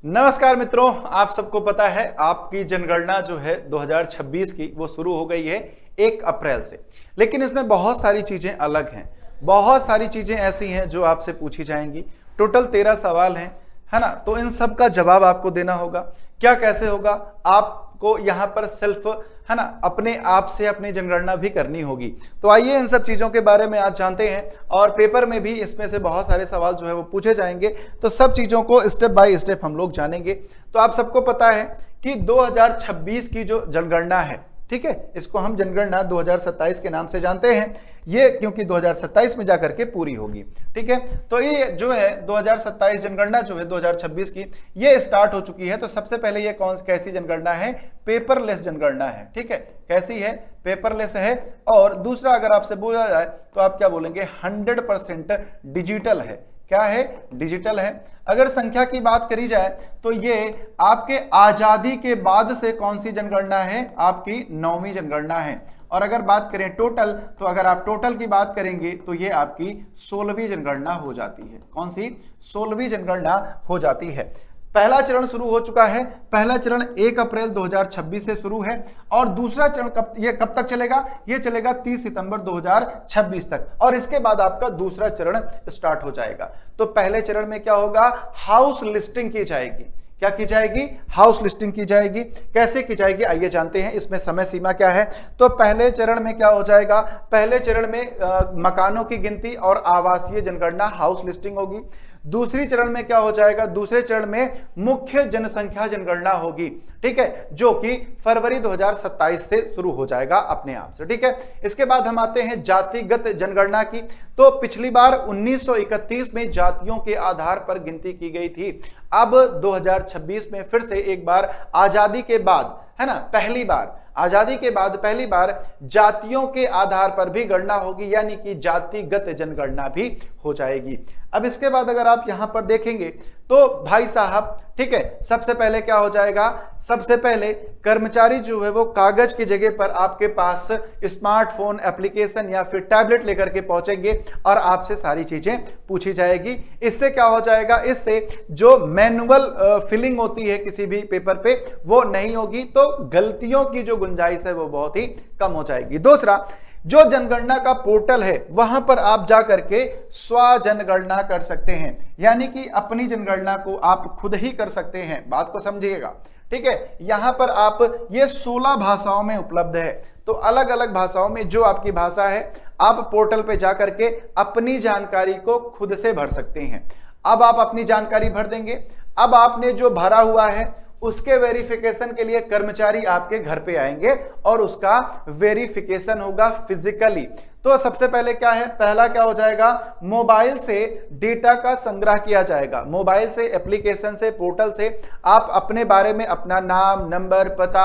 नमस्कार मित्रों, आप सबको पता है आपकी जनगणना जो है 2026 की वो शुरू हो गई है 1 अप्रैल से। लेकिन इसमें बहुत सारी चीजें अलग हैं, बहुत सारी चीजें ऐसी हैं जो आपसे पूछी जाएंगी। टोटल 13 सवाल हैं, है ना। तो इन सब का जवाब आपको देना होगा। क्या कैसे होगा, आपको यहाँ पर सेल्फ, है ना, अपने आप से अपनी जनगणना भी करनी होगी। तो आइए इन सब चीजों के बारे में आज जानते हैं, और पेपर में भी इसमें से बहुत सारे सवाल जो है वो पूछे जाएंगे। तो सब चीजों को स्टेप बाय स्टेप हम लोग जानेंगे। तो आप सबको पता है कि 2026 की जो जनगणना है, ठीक है, इसको हम जनगणना 2027 के नाम से जानते हैं, ये क्योंकि 2027 में जाकर के पूरी होगी। ठीक है, तो ये जो है 2027 जनगणना जो है 2026 की, ये स्टार्ट हो चुकी है। तो सबसे पहले ये कैसी जनगणना है? पेपरलेस जनगणना है। ठीक है, कैसी है? पेपरलेस है। और दूसरा, अगर आपसे बोला जाए तो आप क्या बोलेंगे? 100% डिजिटल है। क्या है? डिजिटल है। अगर संख्या की बात करी जाए तो ये आपके आजादी के बाद से कौन सी जनगणना है? आपकी 9वीं जनगणना है। और अगर बात करें टोटल, तो अगर आप टोटल की बात करेंगे तो ये आपकी 16वीं जनगणना हो जाती है। कौन सी? 16वीं जनगणना हो जाती है। पहला चरण शुरू हो चुका है। पहला चरण 1 अप्रैल 2026 से शुरू है, और दूसरा चरण कब तक चलेगा? ये चलेगा 30 सितंबर 2026 तक, और इसके बाद आपका दूसरा चरण स्टार्ट हो जाएगा। तो पहले चरण में क्या होगा? हाउस लिस्टिंग की जाएगी। क्या की जाएगी? हाउस लिस्टिंग की जाएगी। कैसे की जाएगी आइए जानते हैं। इसमें समय सीमा क्या है? तो पहले चरण में क्या हो जाएगा? पहले चरण में मकानों की गिनती और आवासीय जनगणना, हाउस लिस्टिंग होगी। दूसरी चरण में क्या हो जाएगा? दूसरे चरण में मुख्य जनसंख्या जनगणना होगी। ठीक है, जो कि फरवरी 2027 से शुरू हो जाएगा अपने आप से। ठीक है, इसके बाद हम आते हैं जातिगत जनगणना की। तो पिछली बार 1931 में जातियों के आधार पर गिनती की गई थी। अब 2026 में फिर से एक बार आजादी के बाद, है ना, पहली बार आजादी के बाद पहली बार जातियों के आधार पर भी गणना होगी, यानी कि जातिगत जनगणना भी हो जाएगी। अब इसके बाद अगर आप यहां पर देखेंगे तो भाई साहब, ठीक है, सबसे पहले क्या हो जाएगा? सबसे पहले कर्मचारी जो है वो कागज की जगह पर आपके पास स्मार्टफोन एप्लीकेशन या फिर टैबलेट लेकर के पहुंचेंगे और आपसे सारी चीजें पूछी जाएगी। इससे क्या हो जाएगा? इससे जो मैनुअल फिलिंग होती है किसी भी पेपर पे, वो नहीं होगी। तो गलतियों की जो गुंजाइश है वो बहुत ही कम हो जाएगी। दूसरा, जो जनगणना का पोर्टल है वहां पर आप जा करके स्व जनगणना कर सकते हैं, यानी कि अपनी जनगणना को आप खुद ही कर सकते हैं। बात को समझिएगा। ठीक है, यहां पर आप, ये 16 भाषाओं में उपलब्ध है। तो अलग अलग भाषाओं में जो आपकी भाषा है, आप पोर्टल पे जा करके अपनी जानकारी को खुद से भर सकते हैं। अब आप अपनी जानकारी भर देंगे। अब आपने जो भरा हुआ है उसके वेरिफिकेशन के लिए कर्मचारी आपके घर पे आएंगे और उसका वेरिफिकेशन होगा फिजिकली। तो सबसे पहले क्या है? पहला क्या हो जाएगा? मोबाइल से डेटा का संग्रह किया जाएगा। मोबाइल से, एप्लीकेशन से, पोर्टल से आप अपने बारे में अपना नाम, नंबर, पता,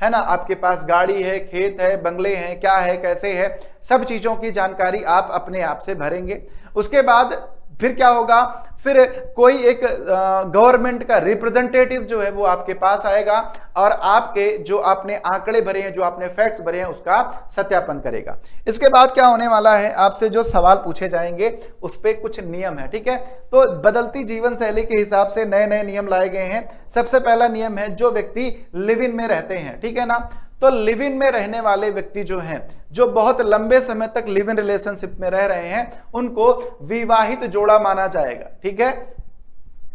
है ना, आपके पास गाड़ी है, खेत है, बंगले हैं, क्या है, कैसे है, सब चीजों की जानकारी आप अपने आप से भरेंगे। उसके बाद फिर क्या होगा? फिर कोई एक गवर्नमेंट का रिप्रेजेंटेटिव जो है वो आपके पास आएगा और आपके जो आपने आंकड़े भरे हैं, जो आपने फैक्ट्स भरे हैं, उसका सत्यापन करेगा। इसके बाद क्या होने वाला है? आपसे जो सवाल पूछे जाएंगे उस पे कुछ नियम है। ठीक है, तो बदलती जीवन शैली के हिसाब से नए नए नियम लाए गए हैं। सबसे पहला नियम है, जो व्यक्ति लिव इन में रहते हैं, ठीक है ना, तो लिव इन में रहने वाले व्यक्ति जो हैं, जो बहुत लंबे समय तक लिव इन रिलेशनशिप में रह रहे हैं, उनको विवाहित जोड़ा माना जाएगा। ठीक है,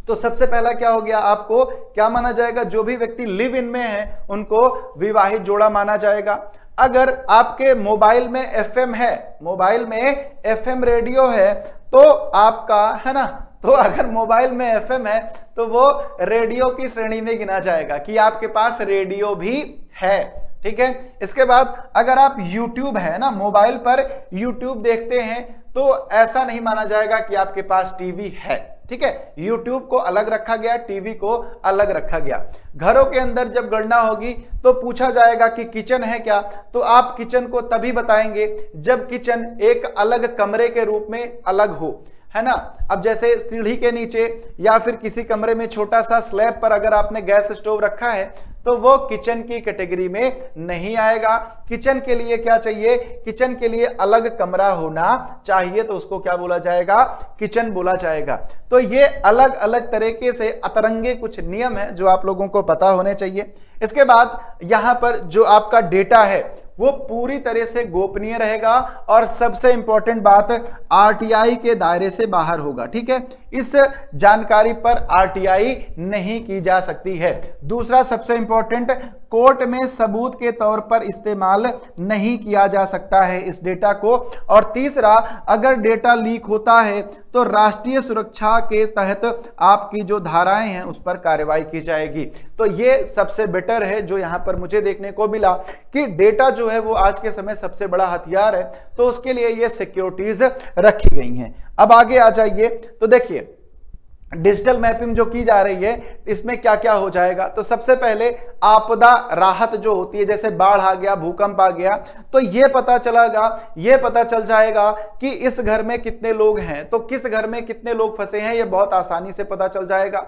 तो सबसे पहला क्या हो गया? आपको क्या माना जाएगा? जो भी व्यक्ति लिव इन में है उनको विवाहित जोड़ा माना जाएगा। अगर आपके मोबाइल में एफएम है, मोबाइल में एफएम रेडियो है, तो आपका, है ना, तो अगर मोबाइल में एफएम है तो वो रेडियो की श्रेणी में गिना जाएगा कि आपके पास रेडियो भी है। ठीक है, इसके बाद अगर आप YouTube है ना, मोबाइल पर YouTube देखते हैं, तो ऐसा नहीं माना जाएगा कि आपके पास टीवी है। ठीक है, YouTube को अलग रखा गया, टीवी को अलग रखा गया। घरों के अंदर जब गणना होगी तो पूछा जाएगा कि किचन है क्या, तो आप किचन को तभी बताएंगे जब किचन एक अलग कमरे के रूप में अलग हो, है ना। अब जैसे सीढ़ी के नीचे या फिर किसी कमरे में छोटा सा स्लैब पर अगर आपने गैस स्टोव रखा है तो वो किचन की कैटेगरी में नहीं आएगा। किचन के लिए क्या चाहिए, किचन के लिए अलग कमरा होना चाहिए, तो उसको क्या बोला जाएगा, किचन बोला जाएगा। तो ये अलग अलग तरीके से अतरंगे कुछ नियम है जो आप लोगों को पता होने चाहिए। इसके बाद यहां पर जो आपका डेटा है वो पूरी तरह से गोपनीय रहेगा और सबसे इंपॉर्टेंट बात, आरटीआई के दायरे से बाहर होगा। ठीक है, इस जानकारी पर आरटीआई नहीं की जा सकती है। दूसरा सबसे इंपॉर्टेंट, कोर्ट में सबूत के तौर पर इस्तेमाल नहीं किया जा सकता है इस डेटा को। और तीसरा, अगर डेटा लीक होता है तो राष्ट्रीय सुरक्षा के तहत आपकी जो धाराएं हैं उस पर कार्रवाई की जाएगी। तो ये सबसे बेटर है जो यहां पर मुझे देखने को मिला कि डेटा जो है वो आज के समय सबसे बड़ा हथियार है, तो उसके लिए ये सिक्योरिटीज रखी गई हैं। अब आगे आ जाइए तो देखिए डिजिटल मैपिंग जो की जा रही है इसमें क्या क्या हो जाएगा। तो सबसे पहले आपदा राहत जो होती है, जैसे बाढ़ आ गया, भूकंप आ गया, तो ये पता चल जाएगा कि इस घर में कितने लोग हैं, तो किस घर में कितने लोग फंसे हैं, ये बहुत आसानी से पता चल जाएगा।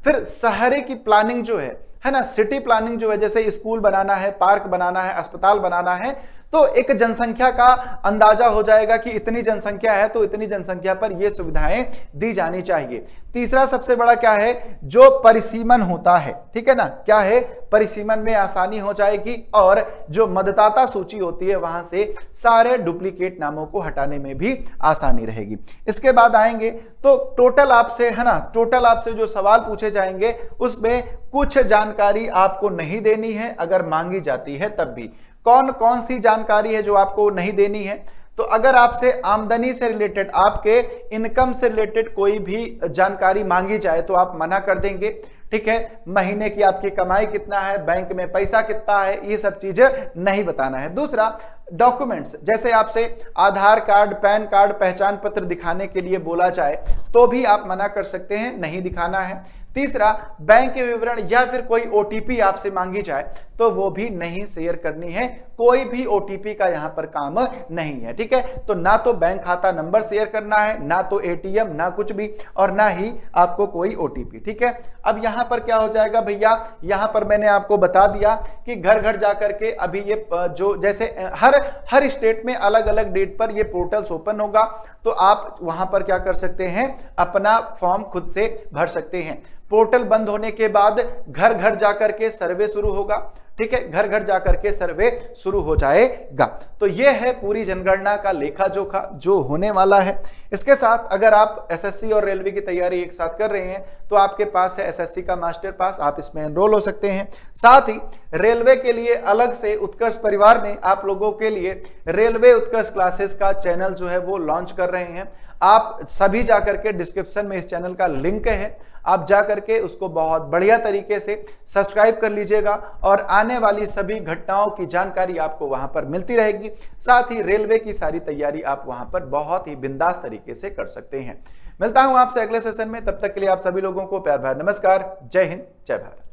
फिर शहर की प्लानिंग जो है ना, सिटी प्लानिंग जो है, जैसे स्कूल बनाना है, पार्क बनाना है, अस्पताल बनाना है, तो एक जनसंख्या का अंदाजा हो जाएगा कि इतनी जनसंख्या है तो इतनी जनसंख्या पर ये सुविधाएं दी जानी चाहिए। तीसरा सबसे बड़ा क्या है, जो परिसीमन होता है, ठीक है ना, क्या है, परिसीमन में आसानी हो जाएगी और जो मतदाता सूची होती है वहां से सारे डुप्लीकेट नामों को हटाने में भी आसानी रहेगी। इसके बाद आएंगे तो टोटल आपसे, है ना, टोटल आपसे जो सवाल पूछे जाएंगे उसमें कुछ जानकारी आपको नहीं देनी है, अगर मांगी जाती है तब भी। कौन कौन सी जानकारी है जो आपको नहीं देनी है, तो अगर आपसे आमदनी से रिलेटेड, आपके इनकम से रिलेटेड कोई भी जानकारी मांगी जाए तो आप मना कर देंगे। ठीक है, महीने की आपकी कमाई कितना है, बैंक में पैसा कितना है, ये सब चीजें नहीं बताना है। दूसरा, डॉक्यूमेंट्स, जैसे आपसे आधार कार्ड, पैन कार्ड, पहचान पत्र दिखाने के लिए बोला जाए तो भी आप मना कर सकते हैं, नहीं दिखाना है। तीसरा, बैंक के विवरण या फिर कोई ओटीपी आपसे मांगी जाए तो वो भी नहीं शेयर करनी है, कोई भी ओटीपी का यहां पर काम नहीं है। ठीक है, तो ना तो बैंक खाता नंबर शेयर करना है, ना तो एटीएम, ना कुछ भी, और ना ही आपको कोई ओटीपी। ठीक है, अब यहां पर क्या हो जाएगा भैया, यहां पर मैंने आपको बता दिया कि घर घर जाकर के अभी ये जो जैसे हर स्टेट में अलग अलग डेट पर ये पोर्टल्स ओपन होगा, तो आप वहां पर क्या कर सकते हैं, अपना फॉर्म खुद से भर सकते हैं। पोर्टल बंद होने के बाद घर घर जाकर के सर्वे शुरू होगा। ठीक है, घर घर जाकर के सर्वे शुरू हो जाएगा। तो ये है पूरी जनगणना का लेखा जोखा जो होने वाला है। इसके साथ अगर आप एसएससी और रेलवे की तैयारी एक साथ कर रहे हैं तो आपके पास है एसएससी का मास्टर पास, आप इसमें एनरोल हो सकते हैं। साथ ही रेलवे के लिए अलग से उत्कर्ष परिवार ने आप लोगों के लिए रेलवे उत्कर्ष क्लासेस का चैनल जो है वो लॉन्च कर रहे हैं। आप सभी जाकर के डिस्क्रिप्शन में इस चैनल का लिंक है, आप जाकर के उसको बहुत बढ़िया तरीके से सब्सक्राइब कर लीजिएगा और आने वाली सभी घटनाओं की जानकारी आपको वहां पर मिलती रहेगी। साथ ही रेलवे की सारी तैयारी आप वहां पर बहुत ही बिंदास तरीके से कर सकते हैं। मिलता हूं आपसे अगले सेशन में, तब तक के लिए आप सभी लोगों को प्यार भरा नमस्कार। जय हिंद, जय भारत।